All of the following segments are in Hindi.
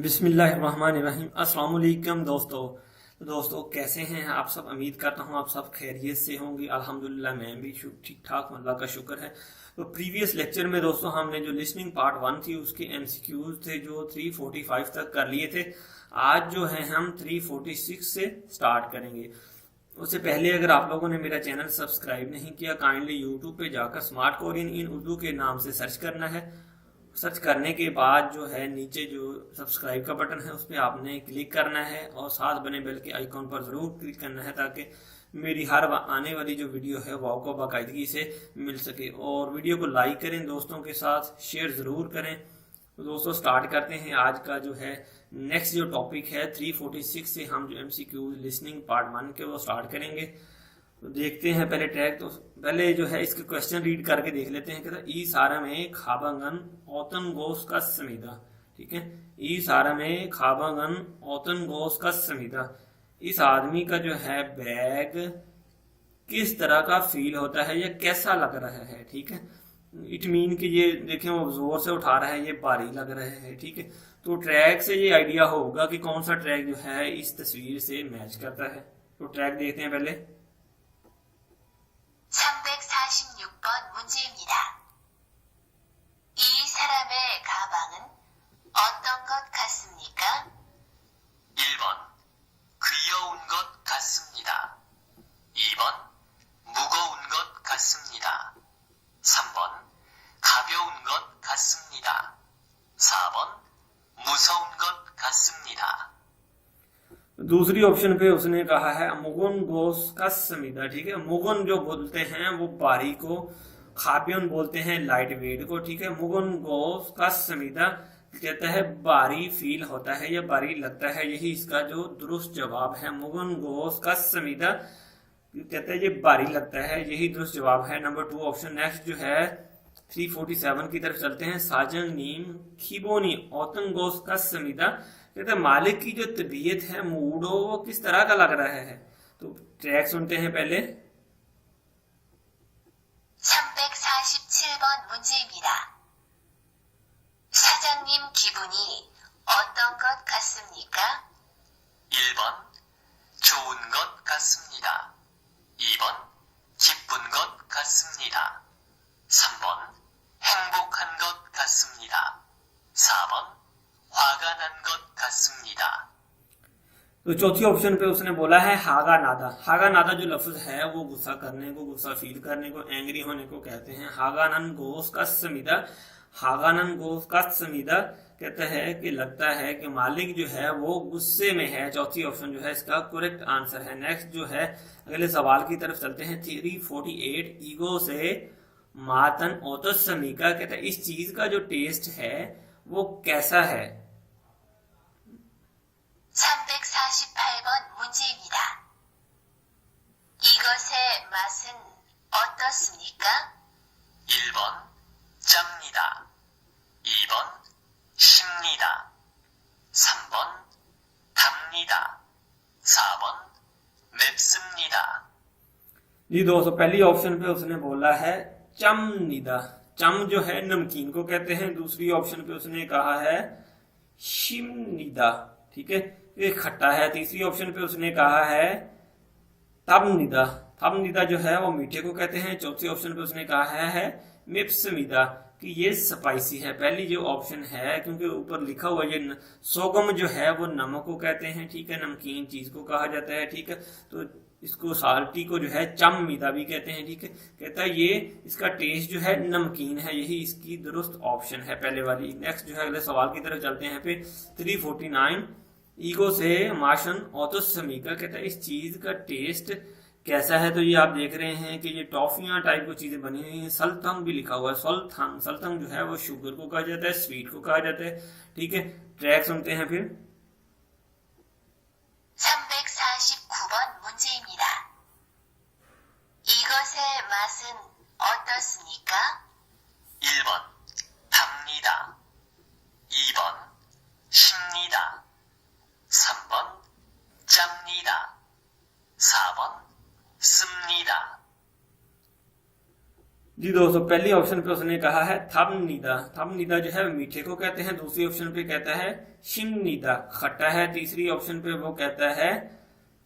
बिस्मिल्लाहिर्रहमानिर्रहीम। अस्सलाम वालेकुम दोस्तों कैसे हैं आप सब। उम्मीद करता हूं आप सब खैरियत से होंगे। अल्हम्दुलिल्लाह मैं भी ठीक ठाक, अल्लाह का शुक्र है। तो प्रीवियस लेक्चर में दोस्तों हमने जो लिसनिंग पार्ट 1 थी उसके एमसीक्यूज थे जो 345 तक कर लिए थे। आज जो है हम 346 से स्टार्ट करेंगे। उससे पहले अगर आप लोगों ने मेरा चैनल सब्सक्राइब नहीं किया, काइंडली यूट्यूब पे जाकर स्मार्ट कोरियन इन उर्दू के नाम से सर्च करना है। सर्च करने के बाद जो है नीचे जो सब्सक्राइब का बटन है उस पर आपने क्लिक करना है और साथ बने बेल के आइकॉन पर जरूर क्लिक करना है ताकि मेरी हर आने वाली जो वीडियो है वो आपको बाकायदगी से मिल सके। और वीडियो को लाइक करें, दोस्तों के साथ शेयर जरूर करें। तो दोस्तों स्टार्ट करते हैं आज का जो है नेक्स्ट जो टॉपिक है 346 से हम जो एमसीक्यू लिसनिंग पार्ट 1 के वो स्टार्ट करेंगे। तो देखते हैं पहले ट्रैक। तो पहले जो है इसके क्वेश्चन रीड करके देख लेते हैं। कहता ई सारा में खाबांगन औतन गोस का समीदा। ठीक है, ई सारा में खाबांगन औतन गोस का समीदा। इस आदमी का जो है बैग किस तरह का फील होता है या कैसा लग रहा है। ठीक है, इट मीन कि ये देखें वो जोर से उठा रहा है, ये भारी लग रहा है। ठीक है, तो ट्रैक से ये आइडिया होगा कि कौन सा ट्रैक जो है इस तस्वीर से मैच करता है। तो ट्रैक देखते हैं पहले। 346번 문제입니다. 이 사람의 가방은 어떤 것 같습니까? 1번 귀여운 것 같습니다. 2번 무거운 것 같습니다. 3번 가벼운 것 같습니다. 4번 무서운 것 같습니다. दूसरी ऑप्शन पे उसने कहा है मुगन गोस का समीदा। ठीक है, मुगन जो बोलते हैं वो भारी को, खाबियन बोलते हैं लाइट वेट को। ठीक है, मुगन गोस का समीदा कहता है भारी फील होता है या भारी लगता है, यही इसका जो दुरुस्त जवाब है। मुगन गोस का समीदा कहता है ये भारी लगता है, यही दुरुस्त जवाब है नंबर 2 ऑप्शन। नेक्स्ट जो है 347 की तरफ चलते हैं। साजन नीम खीबोनी औतन गोस का समीदा कहते हैं मालिक की जो तबीयत है, मूड हो, वो किस तरह का लग रहा है। तो ट्रैक सुनते हैं पहले। 347번 문제입니다. 사장님 기분이 어떤 것 같습니까? 1번 좋은 것 같습니다. 2번 기쁜 것 같습니다. 3번 행복한 것 같습니다. 4번 화가 난 것 같습니다. तो चौथी ऑप्शन पे उसने बोला है हागा नादा। हागा नादा जो लफ्ज है वो गुस्सा करने को, गुस्सा फील करने को, एंग्री होने को कहते हैं। हागानन गोस का समीदा, हागानन गोस का समीदा कहता है कि लगता है कि मालिक जो है वो गुस्से में है। चौथी ऑप्शन जो है इसका करेक्ट आंसर है। नेक्स्ट जो है अगले सवाल की तरफ चलते हैं। 348 ईगो से मातन ओतस समीका कहता है इस चीज का जो टेस्ट है वो कैसा है। 348번 문제입니다. 이것의 맛은 어떻습니까? 1번 짭니다. 2번 쉽니다. 3번 답니다. 4번 맵습니다. जी दोस्तों, पहली ऑप्शन पे उसने बोला है चमनिदा। चम जो है नमकीन को कहते हैं। दूसरी ऑप्शन पे उसने कहा है शिमनिदा। ठीक है, ये खट्टा है। तीसरी ऑप्शन पे उसने कहा है तबनिदा। तबनिदा जो है वो मीठे को कहते हैं। चौथी ऑप्शन पे उसने कहा है मिप्समिदा कि ये स्पाइसी है। पहली जो ऑप्शन है, क्योंकि ऊपर लिखा हुआ ये सोगम जो है वो नमक को कहते हैं। ठीक है, नमकीन चीज को कहा जाता है। ठीक है, तो इसको साल्टी को जो है चममिदा भी कहते हैं। ठीक है, कहता है ये इसका टेस्ट जो है नमकीन है, यही इसकी दुरुस्त ऑप्शन है पहले वाली। नेक्स्ट जो है अगले सवाल की तरफ चलते हैं। फिर 349 ईगो से माशन ऑतोसमीका कहता है इस चीज का टेस्ट कैसा है। तो ये आप देख रहे हैं कि ये टॉफियां टाइप की चीजें बनी हुई हैं। सल्थंग भी लिखा हुआ है। सल्थंग, सल्थंग जो है वो शुगर को कहा जाता है, स्वीट को कहा जाता है। ठीक है, ट्रैक सुनते हैं फिर। 349번 문제입니다. 이것의 맛은 어떻습니까? 1번 답니다. 2번 쉽니다. 3번 짭니다. 4번 씁니다. जी दोस्तों, पहली ऑप्शन पे उसने कहा है थमनीदा। थमनीदा जो है मीठे को कहते हैं। दूसरी ऑप्शन पे कहता है शिमनीदा, खट्टा है। तीसरी ऑप्शन पे वो कहता है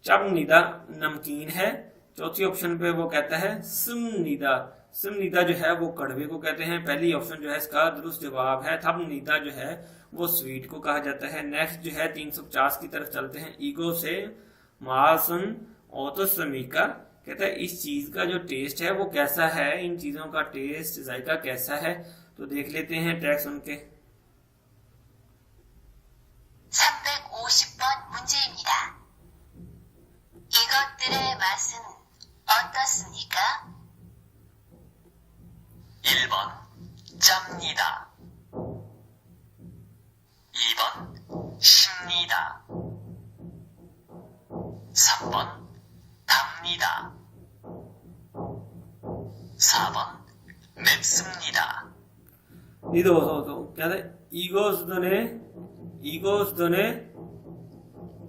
चमनीदा, नमकीन है। चौथी ऑप्शन पे वो कहता है सुमनीदा। सुमनीदा जो है वो कड़वे को कहते हैं। पहली ऑप्शन जो है इसका दुरुस्त जवाब है। थमनीदा जो है वो स्वीट को कहा जाता है। नेक्स्ट जो है 350 की तरफ चलते हैं। ईगो से मासन ओतोसमीका कहता है इस चीज का जो टेस्ट है वो कैसा है, इन चीजों का टेस्ट जायका कैसा है। तो देख लेते हैं टैक्स उनके। 350번 문제입니다. 이것들의 맛은 어떻습니까? 1번 짭니다. 2번 쉽니다. 3번 답니다. 4번 맵습니다. ये दोस्तों कहते हैं ईगोस दोने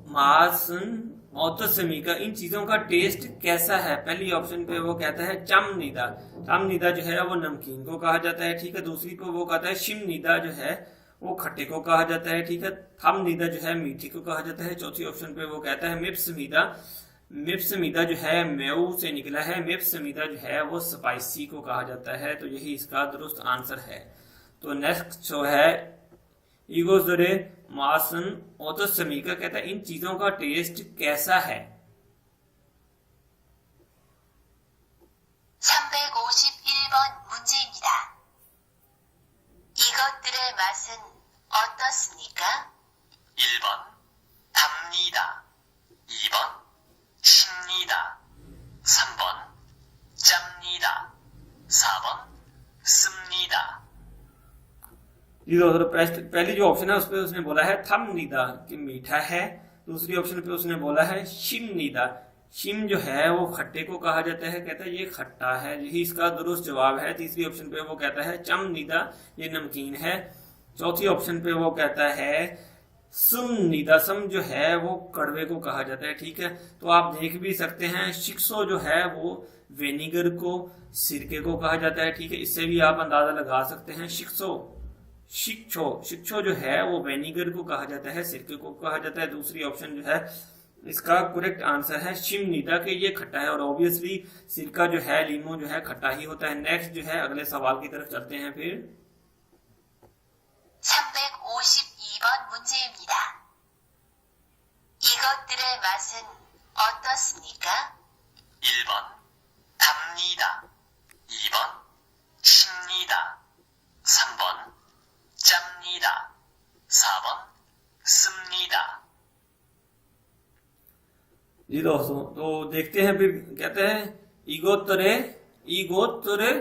मासन ओतोसमीका इन चीजों का टेस्ट कैसा है। पहली ऑप्शन पे वो कहता है चमनीदा। चमनीदा जो है वो नमकीन को कहा जाता है, ठीक है। दूसरी को वो कहता है शिमनीदा जो है वो खट्टे को कहा जाता है, ठीक है। थमनीदा जो है मीठी को कहा जाता है। चौथी ऑप्शन पे वो कहता है मिप्समीदा। मिप्समीदा जो है मेऊ से निकला है। मिप्समीदा जो है वो स्पाइसी को कहा जाता है। तो यही इसका दुरुस्त आंसर है। तो नेक्स्ट जो है ईगोसदोरे मासन ओतोसमीका कहता है इन चीजों का टेस्ट कैसा है। 351번 문제입니다. 이것들의 맛은 어떻습니까? 1번 답니다. 2번 쉽니다. 3번 짭니다. 4번 씁니다. जी दोस्तों, पहली जो ऑप्शन है उस पर उसने बोला है थमनीदा कि मीठा है। दूसरी ऑप्शन पे उसने बोला है शिमनीदा। शिम जो है वो खट्टे को कहा जाता है, कहता है ये खट्टा है, यही इसका दुरुस्त जवाब है। तीसरी ऑप्शन पे वो कहता है चमनीदा, ये नमकीन है। चौथी ऑप्शन पे वो कहता है सुमनीदा। सम जो है वो कड़वे को कहा जाता है, ठीक है। तो आप देख भी सकते हैं शिक्सो जो है वो वेनिगर को सिरके को कहा जाता है, ठीक है। इससे भी आप अंदाजा लगा सकते हैं। शिक्षो जो है वो वेनिगर को कहा जाता है, सिरके को कहा जाता है। दूसरी ऑप्शन जो है इसका करेक्ट आंसर है शिमनीदा के ये खट्टा है। और ऑब्वियसली सिरका जो है लीमो जो है खट्टा ही होता है। नेक्स्ट जो है अगले सवाल की तरफ चलते हैं फिर। 352번 문제입니다. 이것들의 맛은 어떻습니까? 1번 답니다. 2번 쉽니다. 3번 짭니다. 4번 씁니다. जी दोस्तों, तो देखते हैं फिर। कहते हैं ईगोतरे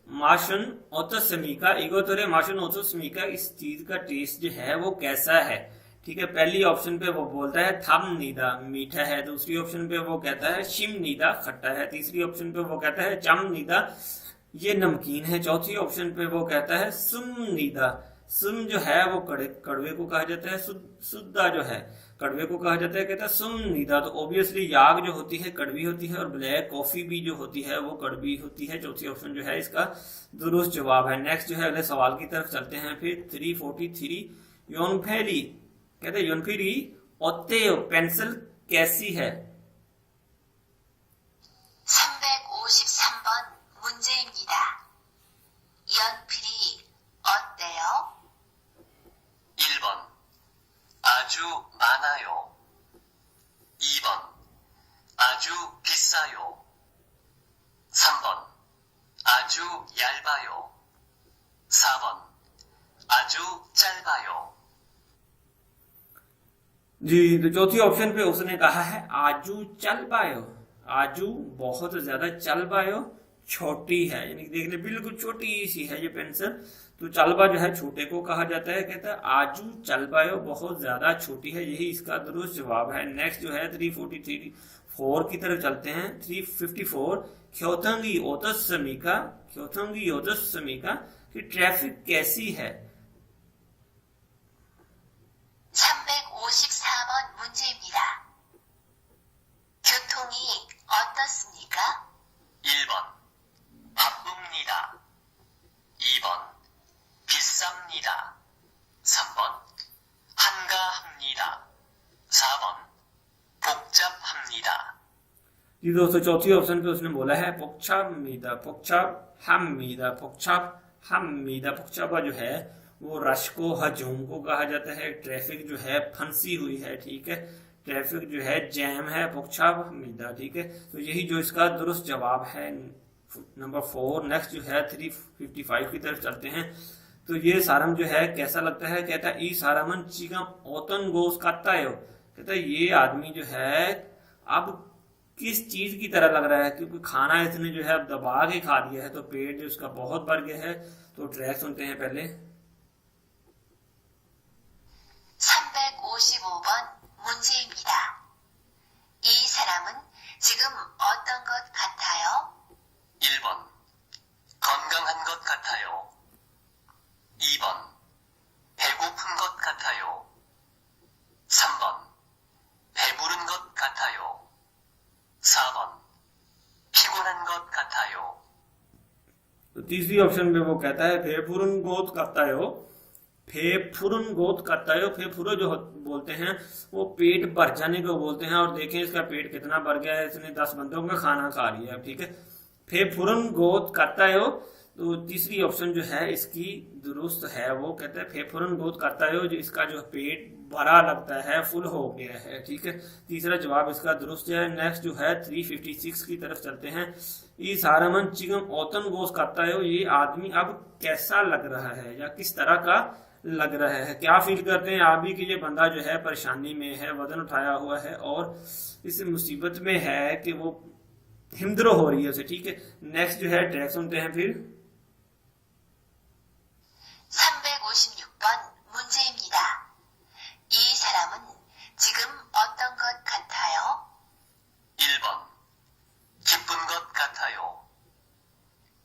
माशन ओतोसमीका। ईगोतरे माशन ओतोसमीका इस चीज का टेस्ट जो है वो कैसा है, ठीक है। पहली ऑप्शन पे वो बोलता है थमनीदा, मीठा है। दूसरी ऑप्शन पे वो कहता है शिमनीदा, खट्टा है। तीसरी ऑप्शन पे वो कहता है चमनीदा, ये नमकीन है। चौथी ऑप्शन पे वो कहता है सुमनीदा। सुम जो है वो कड़वे को कहा जाता है। सुद्धा जो है कड़वे को कहा जाता है, कहता है सुमनीदा। तो ऑब्वियसली याग जो होती है कड़वी होती है, और ब्लैक कॉफी भी जो होती है वो कड़वी होती है। चौथी ऑप्शन जो है इसका दुरुस्त जवाब है। नेक्स्ट जो है अगले सवाल की तरफ चलते हैं फिर। 343 योनफेरी कहते हैं योनफेरी ओत्तेयो पेंसिल कैसी है। 353번 문제입니다. 연필이 어때요? 1번 아주 많아요. 2번 아주 비싸요. 3번 아주 얇아요. 4번 아주 짧아요. जी, तो चौथी ऑप्शन पे उसने कहा है आजू चल पायो। आजू बहुत ज्यादा, चल पायो छोटी है, यानी देखने बिल्कुल छोटी सी है ये पेंसिल। तो चलबा जो है छोटे को कहा जाता है, कहता है आजू चलबायो बहुत ज्यादा छोटी है, यही इसका दुरुस्त जवाब है। नेक्स्ट जो है 344 की तरफ चलते हैं। 354 ख्योथंगी ओतसमीका कि ट्रैफिक कैसी है। 354번 문제입니다. 교통이 어떻습니까? 1번 바쁩니다. जी दोस्तों, चौथी ऑप्शन पे उसने बोला है पोक्छामीदा, पोक्छामीदा, पोक्छामीदा। पोक्छाबा जो है वो रश को, हजूम को कहा जाता है। ट्रैफिक जो है फंसी हुई है, ठीक है, ट्रैफिक जो है जैम है, पोक्छामीदा, ठीक है। तो यही जो इसका दुरुस्त जवाब है, नंबर 4। नेक्स्ट जो है 355 की तरफ चलते हैं। तो ये सारम जो है कैसा लगता है, कहता है ई सारामन चिगम ओतन गोस काता है। कहता है ये आदमी जो है अब किस चीज की तरह लग रहा है, क्योंकि खाना इसने जो है अब दबा के खा लिया है, तो पेट जो उसका बहुत भर गया है। तो ट्रैक सुनते हैं पहले। 355번 문제입니다. 이 사람은 지금 어떤 것 같아요? 1번 건강한 것 같아요. 2번 배고픈 것 같아요. 3번 배부른 것 같아요. 4번 피곤한 것 같아요. तो तीसरी ऑप्शन में वो कहता है फेफुरन गोत करता है। फेफुरन गोत करता है, फेफुरो जो बोलते हैं वो पेट भर जाने को बोलते हैं। और देखें इसका पेट कितना भर गया है, इसने 10 बंदों का खाना खा लिया है, ठीक है। फेफुरन गोत करता है। तो तीसरी ऑप्शन जो है इसकी दुरुस्त है, वो कहता है फेफुरन गोत करता है, जो इसका जो पेट भरा लगता है, फुल हो गया है, ठीक है। तीसरा जवाब इसका दुरुस्त है। नेक्स्ट जो है 356 की तरफ चलते हैं। ये सारामन चिगम औतन गोस करता है, ये आदमी अब कैसा लग रहा है या किस तरह का लग रहा है, क्या फील करते हैं आप भी कि ये बंदा जो है परेशानी में है, वजन उठाया हुआ है और इस मुसीबत में है कि वो हिमद्रो हो रही है उसे, ठीक है। नेक्स्ट जो है ट्रैक सुनते हैं फिर। 356번 문제입니다. 이 사람은 지금 어떤 것 같아요? 1번 기쁜 것 같아요.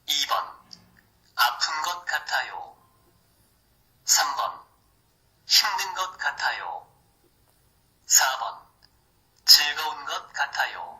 2번 아픈 것 같아요. 3번 힘든 것 같아요. 4번 즐거운 것 같아요.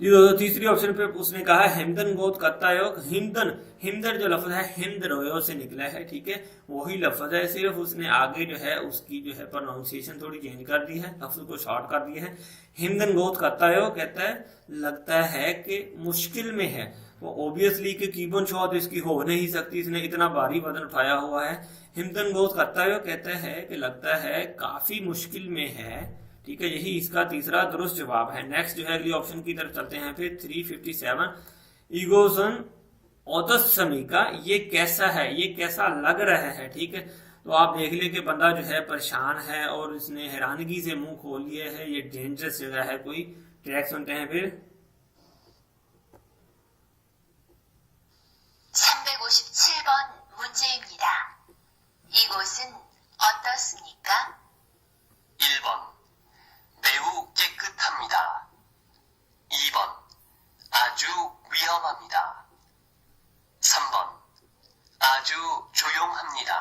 ये दोस्तों तीसरी ऑप्शन पे उसने कहा हिमदन गोत करता है। हिमदन, हिमदर जो लफ्ज है हिमद रोयो से निकला है, ठीक है, वही लफ्ज है, सिर्फ उसने आगे जो है उसकी जो है प्रोनाउंसिएशन थोड़ी चेंज कर दी है, लफ्ज को शॉर्ट कर दिया है। हिमदन गोत करता है, कहता है लगता है कि मुश्किल में है। वो ऑब्वियसली कि कीबोन शॉट इसकी हो नहीं सकती, इसने इतना भारी वजन उठाया हुआ है। हिमदन गोत करता है, कहता है कि लगता है काफी मुश्किल में है, ठीक है। यही इसका तीसरा दुरुस्त जवाब है। नेक्स्ट जो है अगली ऑप्शन की तरफ चलते हैं फिर 357। ईगोसन ओतस्मी का ये कैसा है, ये कैसा लग रहा है, ठीक है। तो आप देख ले कि बंदा जो है परेशान है और इसने हैरानगी से मुंह खोल लिया है, ये डेंजरस जगह है कोई। ट्रैक सुनते हैं फिर। 357번 문제입니다. 이곳은 어떻습니까? 1번 매우 깨끗합니다. 2번 아주 위험합니다. 3번 아주 조용합니다.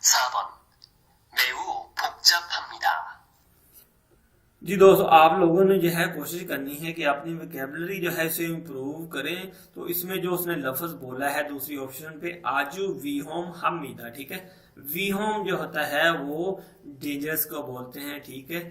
4번 매우 복잡합니다. जी दोस्तों, आप लोगों ने जो है कोशिश करनी है कि अपनी वोकैबुलरी जो है इसे इम्प्रूव करें। तो इसमें जो उसने लफ्ज बोला है दूसरी ऑप्शन पे आजू वी होम हमीदा, ठीक है। वी होम जो होता है वो डेंजरस को बोलते हैं, ठीक है।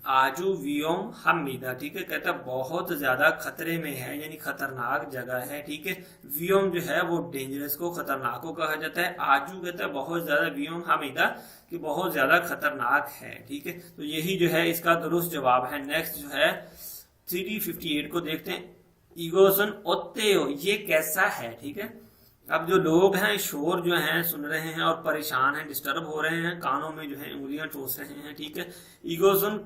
आजू वियोम हमीदा, ठीक है, कहता है बहुत ज्यादा खतरे में है, यानी खतरनाक जगह है, ठीक है। वियोम जो है वो डेंजरस को, खतरनाक को कहा जाता है। आजू कहता है बहुत ज्यादा, वियोम हमीदा कि बहुत ज्यादा खतरनाक है, ठीक है। तो यही जो है इसका दुरुस्त जवाब है। नेक्स्ट जो है 358 को देखते हैं। ईगोसन ओत्तेओ, ये कैसा है, ठीक है। अब जो लोग हैं शोर जो हैं सुन रहे हैं और परेशान हैं, डिस्टर्ब हो रहे हैं, कानों में जो है उंगलियां ठोस रहे हैं, ठीक है। ईगोसन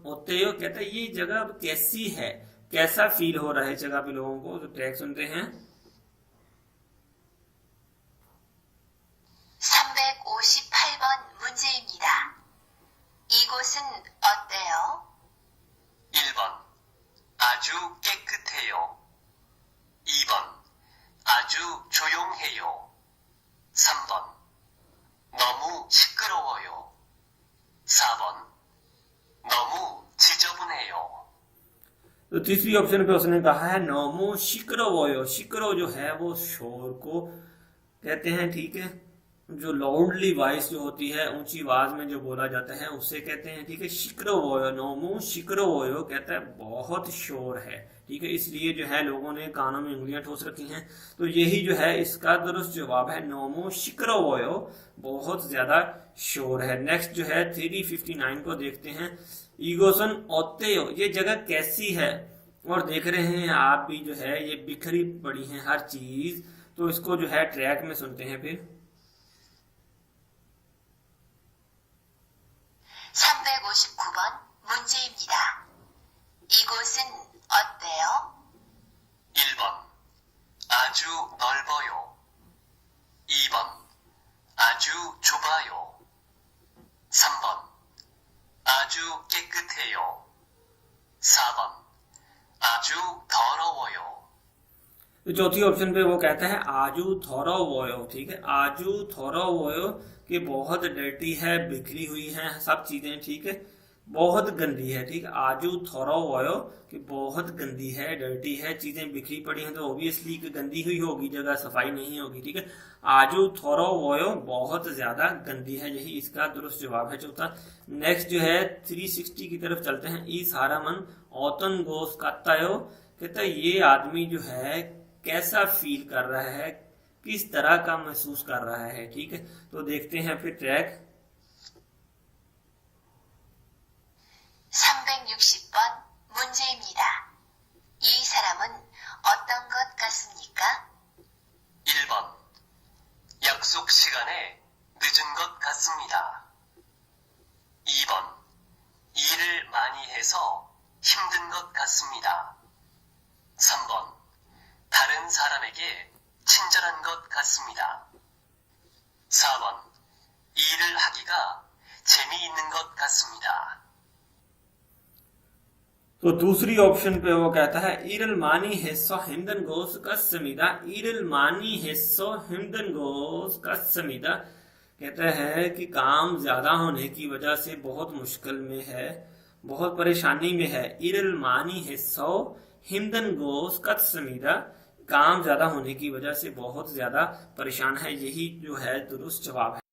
होते हो, कहता है ये जगह अब कैसी है, कैसा फील हो रहा है जगह पे लोगों को। तो ट्रैक सुनते हैं। 358번 문제입니다. 이곳은 어때요? 1번 아주 깨끗해요. 2번 아주 조용해요. 3번 너무 시끄러워요. 4번 너무 지저분해요. तो तीसरी ऑप्शन पे उसने कहा है नोमो शिकरो वोयो। शिकरो जो है वो शोर को कहते हैं, ठीक है। जो लाउडली वॉइस जो होती है, ऊंची आवाज में जो बोला जाता है, उससे कहते हैं, ठीक है, शिक्रोवोयो, नोमू शिक्रोवोयो कहता है बहुत शोर है, ठीक है, इसलिए जो है लोगों ने कानों में उंगलियां ठोस रखी हैं। तो यही जो है इसका दुरुस्त जवाब है, नोमू शिक्रोवोयो, बहुत ज्यादा शोर है। नेक्स्ट जो है 359 को देखते हैं, ईगोसन ओत्तेयो, ये जगह कैसी है, और देख रहे हैं आप भी जो है ये बिखरी पड़ी है हर चीज, तो इसको जो है ट्रैक में सुनते हैं फिर। 359번 문제입니다. 이곳은 어때요? 1번 아주 넓어요. 2번 아주 좁아요. 3번 아주 깨끗해요. 4번 아주 더러워요. तो चौथी ऑप्शन पे वो कहता है आजू थोरो वोयो, ठीक है, आजू थोरो वोयो कि बहुत डर्टी है, बिखरी हुई है सब चीजें, ठीक है, बहुत गंदी है, ठीक है, आजू थोरो वोयो कि बहुत गंदी है, डर्टी है, चीजें बिखरी पड़ी हैं, तो ऑब्वियसली कि गंदी हुई होगी, जगह सफाई नहीं होगी, ठीक है, आजू थोरो वोयो बहुत ज्यादा गंदी है, यही इसका दुरुस्त जवाब है चौथा। नेक्स्ट जो है 360 की तरफ चलते हैं, ई सारामन औतन गोस कातायो, कहता है ये आदमी जो है कैसा फील कर रहा है, किस तरह का महसूस कर रहा है, ठीक है, तो देखते हैं फिर ट्रैक। 360번 문제입니다. 이 사람은 어떤 것 같습니까? 1번 약속 시간에 늦은 것 같습니다. 2번 일을 많이 해서 힘든 것 같습니다. 3번 다른 사람에게 친절한 것 같습니다. 4번 일을 하기가 재미있는 것 같습니다. तो दूसरी ऑप्शन पे वो कहता है इरल मानी हिस्सो हिमदन गोस का समीदा, इरल मानी हिस्सो हिमदन गोस का समीदा, कहता है कि काम ज्यादा होने की वजह से बहुत मुश्किल में है, बहुत परेशानी में है। इरल मानी हिस्सो हिमदन गोस का समीदा, काम ज्यादा होने की वजह से बहुत ज्यादा परेशान है, यही जो है दुरुस्त जवाब है।